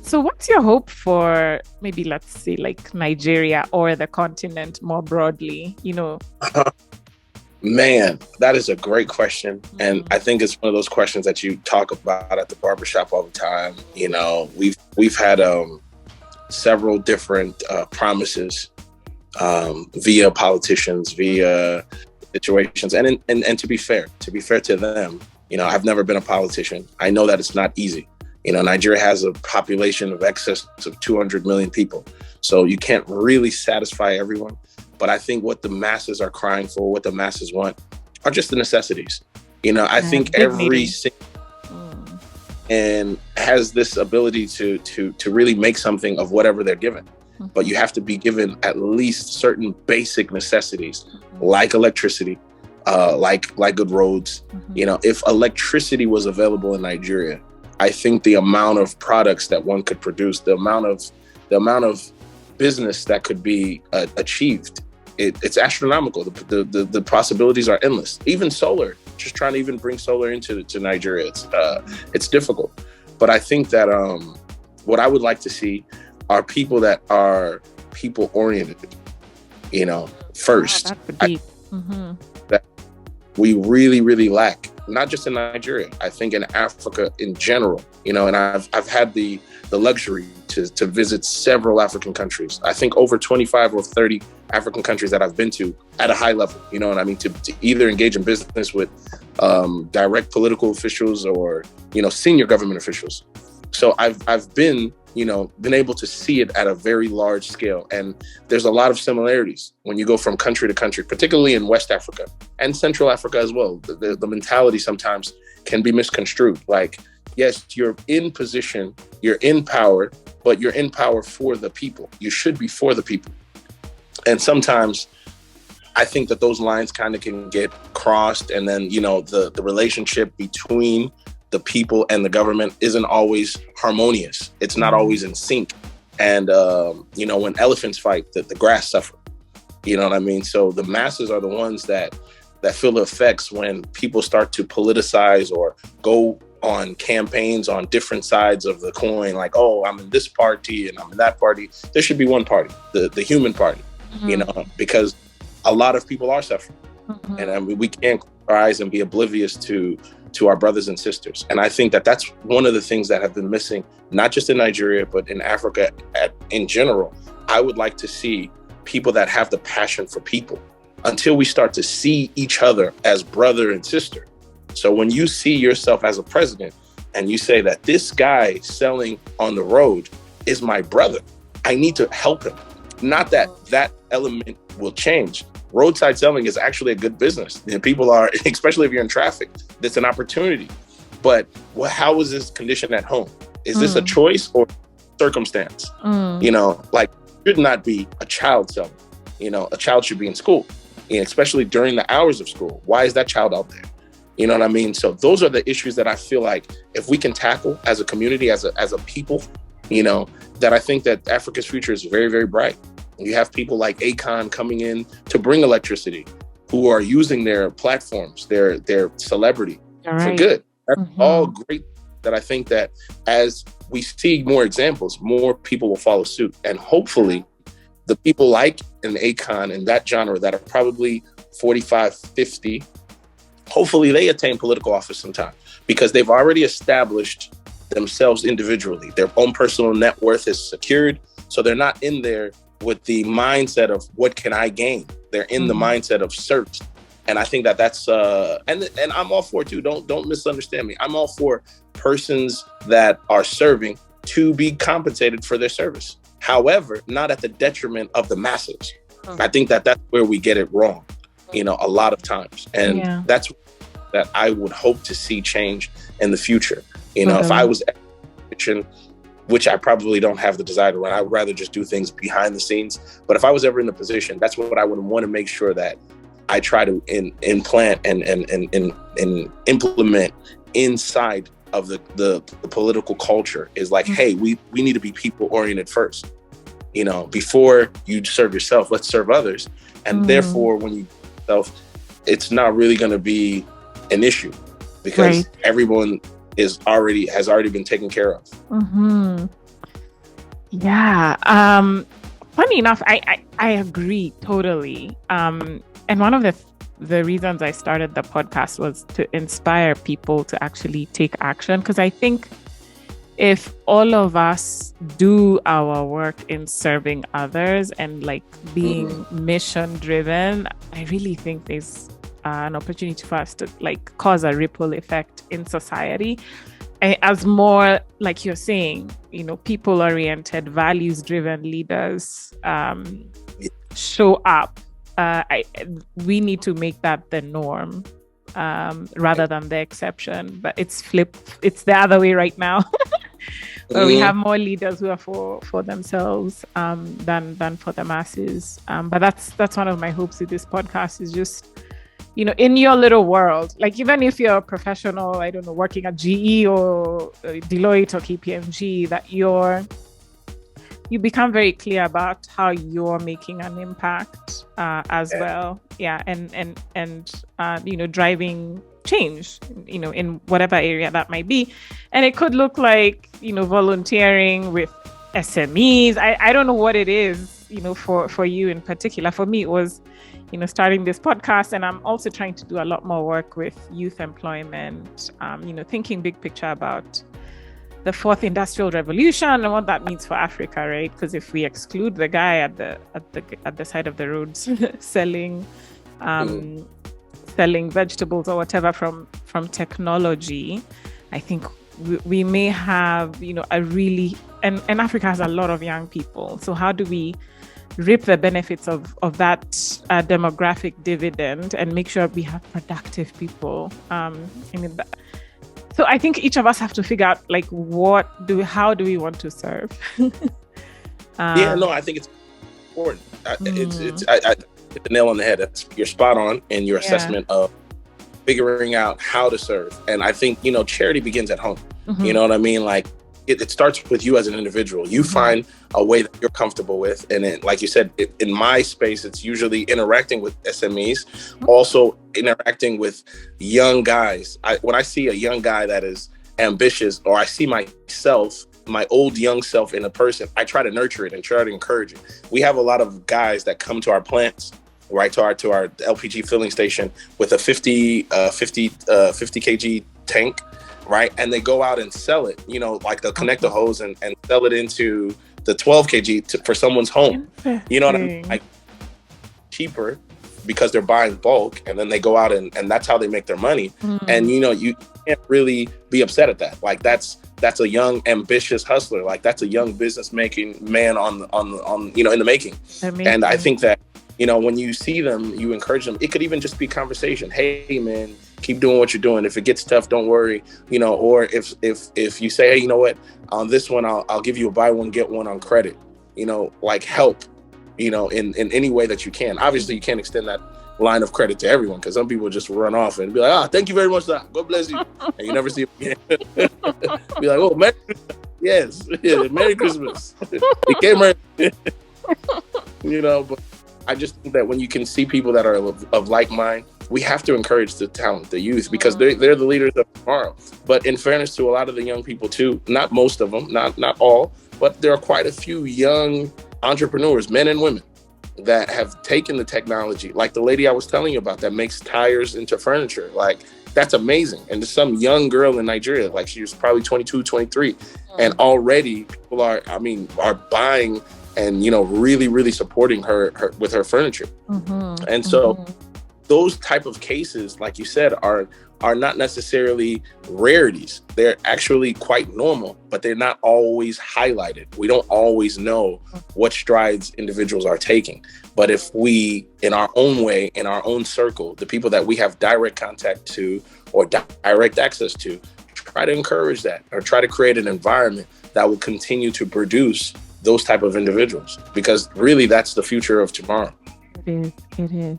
So what's your hope for maybe let's say like Nigeria or the continent more broadly, Man, that is a great question. And Mm. I think it's one of those questions that you talk about at the barbershop all the time. We've had several different promises via politicians, via situations. And to be fair to them, I've never been a politician. I know that it's not easy. Nigeria has a population of excess of 200 million people. So you can't really satisfy everyone. But I think what the masses are crying for, what the masses want, are just the necessities. I think every Dignity. single and has this ability to really make something of whatever they're given. But you have to be given at least certain basic necessities, like electricity, like good roads. If electricity was available in Nigeria, I think the amount of products that one could produce, the amount of business that could be achieved, it's astronomical. The possibilities are endless. Even solar, just trying to even bring solar into Nigeria, it's difficult. But I think that what I would like to see are people that are people oriented. First, Wow, that's deep. that we really, really lack, not just in Nigeria, I think in Africa in general, and I've had the luxury to visit several African countries. I think over 25 or 30 African countries that I've been to at a high level, what I mean, to either engage in business with direct political officials or, senior government officials. So I've been able to see it at a very large scale. And there's a lot of similarities when you go from country to country, particularly in West Africa and Central Africa as well. The mentality sometimes can be misconstrued. Like, yes, you're in position, you're in power, but you're in power for the people. You should be for the people. And sometimes I think that those lines kind of can get crossed. And then, the relationship between the people and the government isn't always harmonious. It's not always in sync. And, when elephants fight, the grass suffer. You know what I mean? So the masses are the ones that feel the effects when people start to politicize or go on campaigns on different sides of the coin. Like, oh, I'm in this party and I'm in that party. There should be one party, the human party, because a lot of people are suffering. And I mean, we can't close our eyes and be oblivious to our brothers and sisters. And I think that that's one of the things that have been missing, not just in Nigeria, but in Africa in general. I would like to see people that have the passion for people until we start to see each other as brother and sister. So when you see yourself as a president and you say that this guy selling on the road is my brother, I need to help him. Not that element will change. Roadside selling is actually a good business. And people are, especially if you're in traffic, that's an opportunity. But how is this condition at home? Is this a choice or circumstance? Should not be a child selling. A child should be in school, especially during the hours of school. Why is that child out there? You know what I mean? So those are the issues that I feel like if we can tackle as a community, as a people, that I think that Africa's future is very, very bright. You have people like Akon coming in to bring electricity, who are using their platforms, their celebrity for good. That's all great. That I think that as we see more examples, more people will follow suit. And hopefully the people like an Akon in that genre that are probably 45, 50, hopefully they attain political office sometime because they've already established themselves individually. Their own personal net worth is secured. So they're not in there with the mindset of what can I gain? They're in the mindset of search. And I think that's and I'm all for it too. Don't misunderstand me. I'm all for persons that are serving to be compensated for their service. However, not at the detriment of the masses. I think that's where we get it wrong, a lot of times. And that's that I would hope to see change in the future. If I was which I probably don't have the desire to run. I would rather just do things behind the scenes. But if I was ever in the position, that's what I would want to make sure that I try to implant and implement inside of the political culture is like, hey, we need to be people oriented first. Before you serve yourself, let's serve others. And therefore, when you serve yourself, it's not really going to be an issue because everyone has already been taken care of. Mm-hmm. Yeah. Funny enough, I agree totally. And one of the reasons I started the podcast was to inspire people to actually take action, because I think if all of us do our work in serving others and like being mission driven, I really think there's an opportunity for us to like cause a ripple effect in society. As more, like you're saying, people oriented, values driven leaders show up. We need to make that the norm rather than the exception. But it's the other way right now. Where we have more leaders who are for themselves than for the masses. But that's one of my hopes with this podcast, is just, in your little world, like even if you're a professional, I don't know, working at GE or Deloitte or KPMG, that you become very clear about how you're making an impact as well. Yeah. And driving change, in whatever area that might be. And it could look like, volunteering with SMEs. I don't know what it is, for you in particular. For me, it was, starting this podcast, and I'm also trying to do a lot more work with youth employment, thinking big picture about the fourth industrial revolution and what that means for Africa, right? Because if we exclude the guy at the side of the roads selling vegetables or whatever from technology, I think we may have, a really, and Africa has a lot of young people. So how do we reap the benefits of that demographic dividend and make sure we have productive people? So I think each of us have to figure out like how do we want to serve? I think it's important. I hit the nail on the head. You're spot on in your assessment of figuring out how to serve. And I think, charity begins at home. You know what I mean? Like it starts with you as an individual. You find a way that you're comfortable with. And then, like you said, in my space, it's usually interacting with SMEs, also interacting with young guys. When I see a young guy that is ambitious, or I see myself, my old young self in a person, I try to nurture it and try to encourage it. We have a lot of guys that come to our plants, right, to our LPG filling station with a 50 kg tank, right? And they go out and sell it, like they'll connect the hose and sell it into the 12 kg for someone's home. You know what I mean? Like cheaper because they're buying bulk, and then they go out and that's how they make their money. And, you can't really be upset at that. Like that's a young, ambitious hustler. Like that's a young business making man on in the making. And I think that, when you see them, you encourage them. It could even just be conversation. Hey, man, keep doing what you're doing. If it gets tough, don't worry. Or if you say, hey, you know what, on this one, I'll give you a buy one, get one on credit, like help, in any way that you can. Obviously, you can't extend that line of credit to everyone, because some people just run off and be like, thank you very much, sir. God bless you. And you never see them again. Be like, oh, Merry Christmas. Yes. Yeah, Merry Christmas. He came but I just think that when you can see people that are of like mind, we have to encourage the talent, the youth, because they're the leaders of tomorrow. But in fairness to a lot of the young people too, not most of them, not all, but there are quite a few young entrepreneurs, men and women, that have taken the technology, like the lady I was telling you about that makes tires into furniture. Like that's amazing. And there's some young girl in Nigeria, like she was probably 22, 23, and already people are buying and, really, really supporting her with her furniture. And so those type of cases, like you said, are not necessarily rarities. They're actually quite normal, but they're not always highlighted. We don't always know what strides individuals are taking. But if we, in our own way, in our own circle, the people that we have direct contact to or direct access to, try to encourage that, or try to create an environment that will continue to produce those type of individuals, because really that's the future of tomorrow. It is.